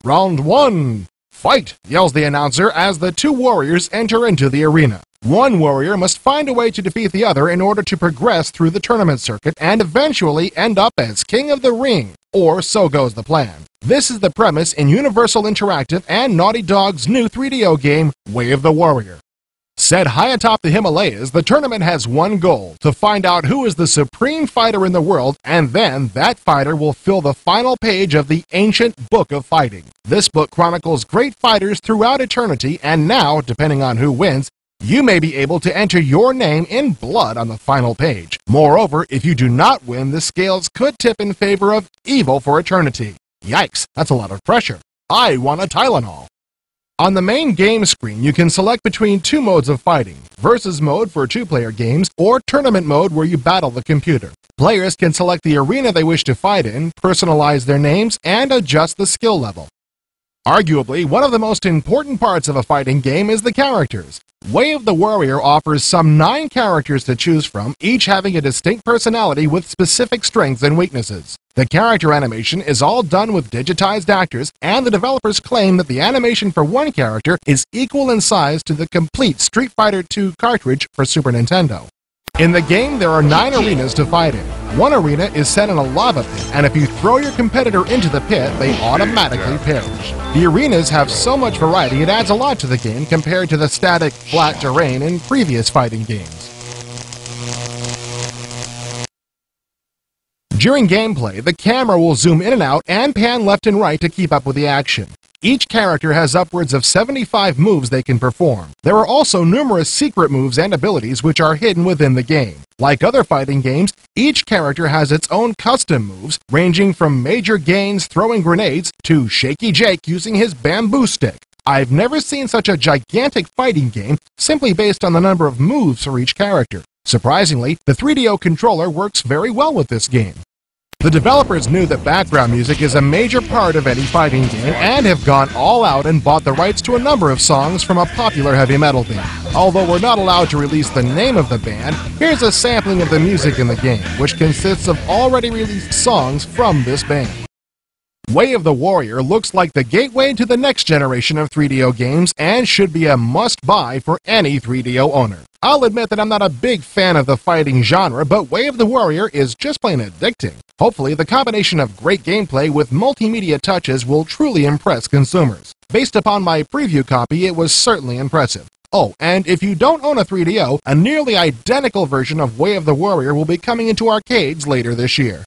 Round 1. Fight! Yells the announcer as the two warriors enter into the arena. One warrior must find a way to defeat the other in order to progress through the tournament circuit and eventually end up as King of the Ring, or so goes the plan. This is the premise in Universal Interactive and Naughty Dog's new 3DO game, Way of the Warrior. Set high atop the Himalayas, the tournament has one goal: to find out who is the supreme fighter in the world, and then that fighter will fill the final page of the ancient Book of Fighting. This book chronicles great fighters throughout eternity, and now, depending on who wins, you may be able to enter your name in blood on the final page. Moreover, if you do not win, the scales could tip in favor of evil for eternity. Yikes, that's a lot of pressure. I want a Tylenol. On the main game screen, you can select between two modes of fighting: versus mode for two-player games, or tournament mode where you battle the computer. Players can select the arena they wish to fight in, personalize their names, and adjust the skill level. Arguably, one of the most important parts of a fighting game is the characters. Way of the Warrior offers some 9 characters to choose from, each having a distinct personality with specific strengths and weaknesses. The character animation is all done with digitized actors, and the developers claim that the animation for one character is equal in size to the complete Street Fighter II cartridge for Super Nintendo. In the game, there are 9 arenas to fight in. One arena is set in a lava pit, and if you throw your competitor into the pit, they automatically perish. The arenas have so much variety it adds a lot to the game compared to the static, flat terrain in previous fighting games. During gameplay, the camera will zoom in and out and pan left and right to keep up with the action. Each character has upwards of 75 moves they can perform. There are also numerous secret moves and abilities which are hidden within the game. Like other fighting games, each character has its own custom moves, ranging from Major Gaines throwing grenades to Shaky Jake using his bamboo stick. I've never seen such a gigantic fighting game simply based on the number of moves for each character. Surprisingly, the 3DO controller works very well with this game. The developers knew that background music is a major part of any fighting game and have gone all out and bought the rights to a number of songs from a popular heavy metal band. Although we're not allowed to release the name of the band, here's a sampling of the music in the game, which consists of already released songs from this band. Way of the Warrior looks like the gateway to the next generation of 3DO games and should be a must-buy for any 3DO owner. I'll admit that I'm not a big fan of the fighting genre, but Way of the Warrior is just plain addicting. Hopefully, the combination of great gameplay with multimedia touches will truly impress consumers. Based upon my preview copy, it was certainly impressive. Oh, and if you don't own a 3DO, a nearly identical version of Way of the Warrior will be coming into arcades later this year.